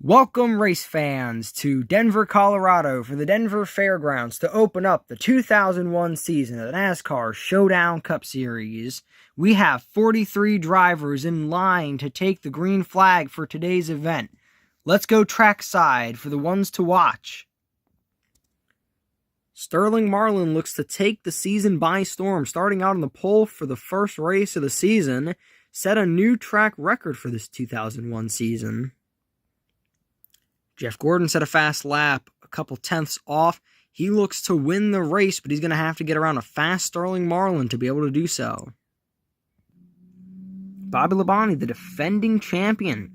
Welcome, race fans, to Denver, Colorado for the Denver Fairgrounds to open up the 2001 season of the NASCAR Showdown Cup Series. We have 43 drivers in line to take the green flag for today's event. Let's go trackside for the ones to watch. Sterling Marlin looks to take the season by storm, starting out on the pole for the first race of the season, set a new track record for this 2001 season. Jeff Gordon set a fast lap, a couple tenths off. He looks to win the race, but he's going to have to get around a fast Sterling Marlin to be able to do so. Bobby Labonte, the defending champion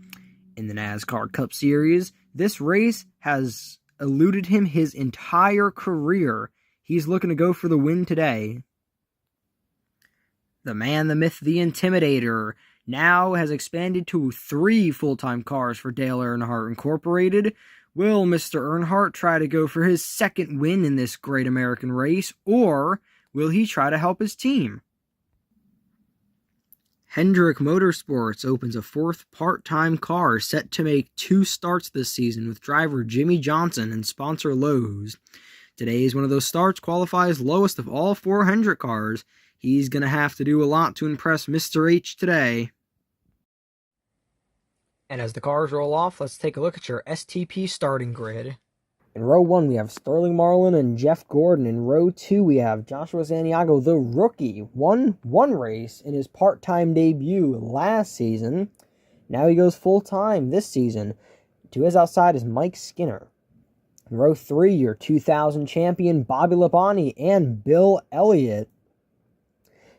in the NASCAR Cup Series. This race has eluded him his entire career. He's looking to go for the win today. The man, the myth, the intimidator now has expanded to 3 full-time cars for Dale Earnhardt Incorporated. Will Mr. Earnhardt try to go for his second win in this great American race, or will he try to help his team? Hendrick Motorsports opens a 4th part-time car set to make 2 starts this season with driver Jimmy Johnson and sponsor Lowe's. Today is one of those starts, qualifies lowest of all 4 Hendrick cars. He's going to have to do a lot to impress Mr. H today. And as the cars roll off, let's take a look at your STP starting grid. In row 1, we have Sterling Marlin and Jeff Gordon. In row 2, we have Joshua Santiago, the rookie. Won one race in his part-time debut last season. Now he goes full-time this season. To his outside is Mike Skinner. In row 3, your 2000 champion Bobby Labonte and Bill Elliott.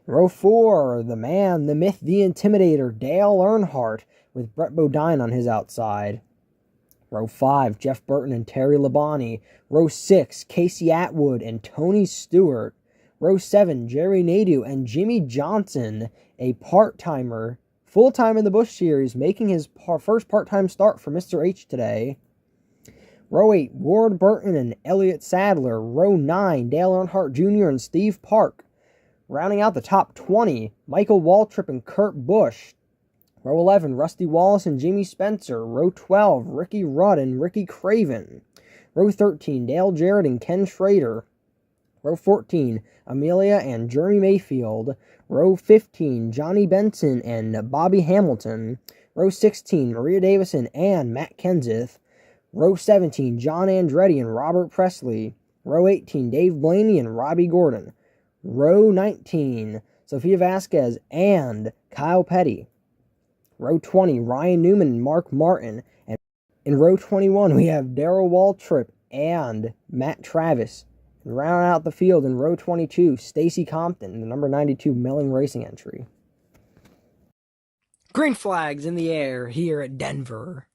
In row 4, the man, the myth, the intimidator, Dale Earnhardt, with Brett Bodine on his outside. Row 5, Jeff Burton and Terry Labonte. Row 6, Casey Atwood and Tony Stewart. Row 7, Jerry Nadeau and Jimmy Johnson, a part-timer, full-time in the Busch Series, making his first part-time start for Mr. H today. Row 8, Ward Burton and Elliott Sadler. Row 9, Dale Earnhardt Jr. and Steve Park. Rounding out the top 20, Michael Waltrip and Kurt Busch. Row 11, Rusty Wallace and Jimmy Spencer. Row 12, Ricky Rudd and Ricky Craven. Row 13, Dale Jarrett and Ken Schrader. Row 14, Amelia and Jeremy Mayfield. Row 15, Johnny Benson and Bobby Hamilton. Row 16, Maria Davison and Matt Kenseth. Row 17, John Andretti and Robert Presley. Row 18, Dave Blaney and Robbie Gordon. Row 19, Sofia Vasquez and Kyle Petty. Row 20, Ryan Newman and Mark Martin. And in row 21, we have Darrell Waltrip and Matt Travis. And rounding out the field in row 22, Stacy Compton, the number 92 Melling Racing entry. Green flags in the air here at Denver.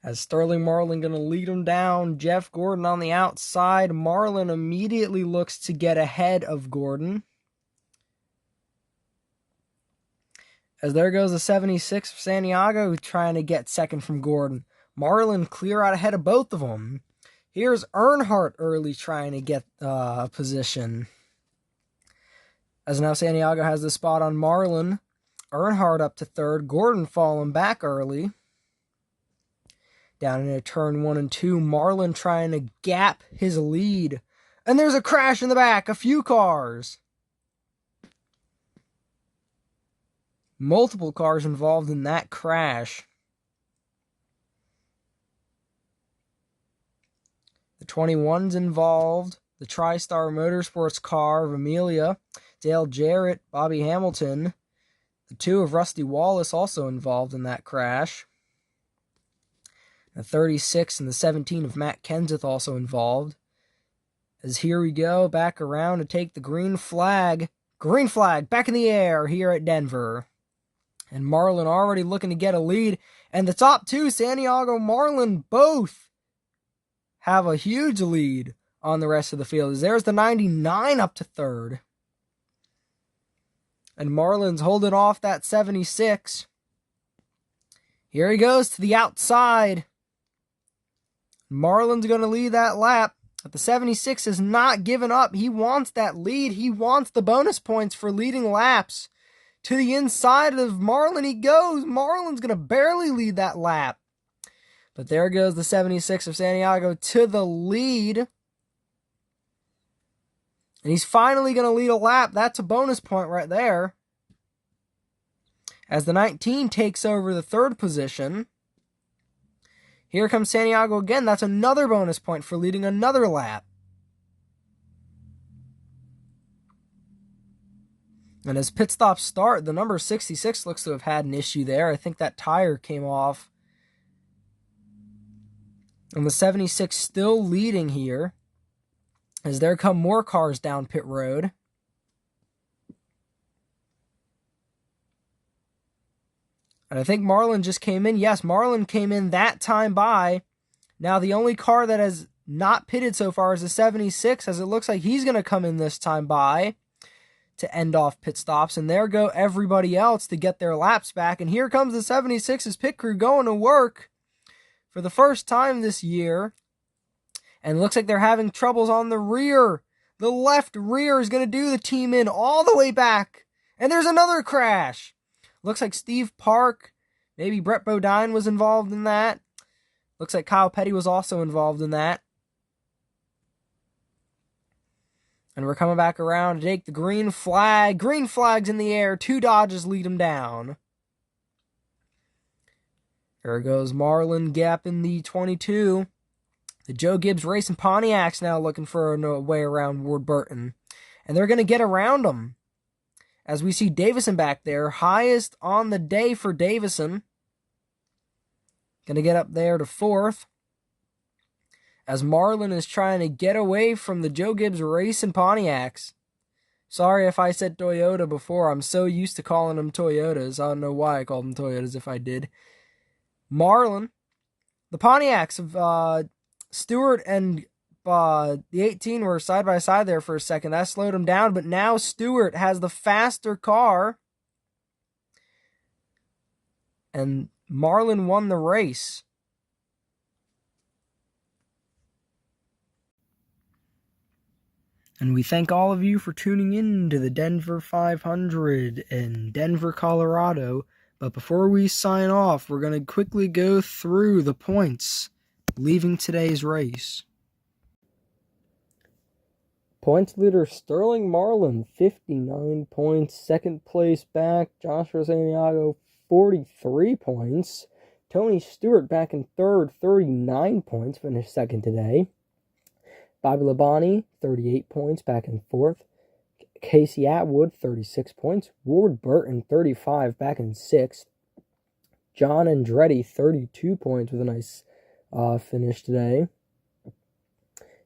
As Sterling Marlin going to lead him down, Jeff Gordon on the outside. Marlin immediately looks to get ahead of Gordon. As there goes the 76 of Santiago trying to get second from Gordon. Marlin clear out ahead of both of them. Here's Earnhardt early trying to get position. As now Santiago has the spot on Marlin. Earnhardt up to third. Gordon falling back early. Down into turn 1 and 2. Marlin trying to gap his lead. And there's a crash in the back. A few cars. Multiple cars involved in that crash. The 21's involved. The TriStar Motorsports car of Amelia, Dale Jarrett, Bobby Hamilton. The 2 of Rusty Wallace also involved in that crash. The 36 and the 17 of Matt Kenseth also involved. As here we go, back around to take the green flag. Green flag back in the air here at Denver. And Marlin already looking to get a lead. And the top 2, Santiago, Marlin, both have a huge lead on the rest of the field. As there's the 99 up to third. And Marlin's holding off that 76. Here he goes to the outside. Marlin's going to lead that lap. But the 76 is not giving up. He wants that lead. He wants the bonus points for leading laps. To the inside of Marlin he goes. Marlin's going to barely lead that lap. But there goes the 76 of Santiago to the lead. And he's finally going to lead a lap. That's a bonus point right there. As the 19 takes over the third position. Here comes Santiago again. That's another bonus point for leading another lap. And as pit stops start, the number 66 looks to have had an issue there. I think that tire came off. And the 76 still leading here. As there come more cars down pit road. And I think Marlin just came in. Yes, Marlin came in that time by. Now the only car that has not pitted so far is the 76, as it looks like he's going to come in this time by to end off pit stops. And there go everybody else to get their laps back. And here comes the 76's pit crew going to work for the first time this year. And it looks like they're having troubles on the rear. The left rear is going to do the team in all the way back. And there's another crash. Looks like Steve Park, maybe Brett Bodine was involved in that. Looks like Kyle Petty was also involved in that. And we're coming back around to take the green flag. Green flag's in the air. 2 Dodges lead them down. There goes Marlin gapping the 22. The Joe Gibbs Racing Pontiac's now looking for a way around Ward Burton. And they're going to get around them. As we see Davison back there. Highest on the day for Davison. Going to get up there to 4th. As Marlin is trying to get away from the Joe Gibbs Racing Pontiacs. Sorry if I said Toyota before. I'm so used to calling them Toyotas. I don't know why I called them Toyotas if I did. Marlin. The Pontiacs of Stewart and the 18 were side by side there for a second. That slowed him down. But now Stewart has the faster car. And Marlin won the race. And we thank all of you for tuning in to the Denver 500 in Denver, Colorado. But before we sign off, we're going to quickly go through the points leaving today's race. Points leader Sterling Marlin, 59 points. Second place back, Joshua Santiago, 43 points. Tony Stewart back in third, 39 points, finished second today. Bobby Labonte, 38 points, back in fourth. Casey Atwood, 36 points. Ward Burton, 35, back in sixth. John Andretti, 32 points with a nice finish today.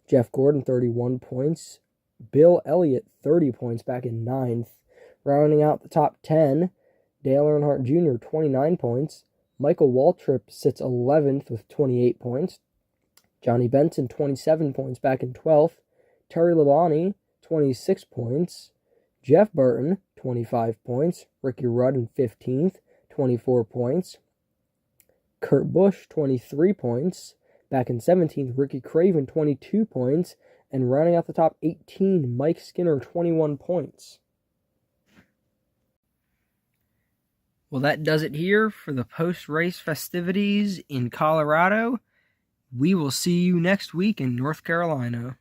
Jeff Gordon, 31 points. Bill Elliott, 30 points, back in ninth. Rounding out the top 10, Dale Earnhardt Jr., 29 points. Michael Waltrip sits 11th with 28 points. Johnny Benson, 27 points, back in 12th. Terry Labonte, 26 points. Jeff Burton, 25 points. Ricky Rudd in 15th, 24 points. Kurt Busch, 23 points. Back in 17th, Ricky Craven, 22 points. And rounding out the top 18, Mike Skinner, 21 points. Well, that does it here for the post-race festivities in Colorado. We will see you next week in North Carolina.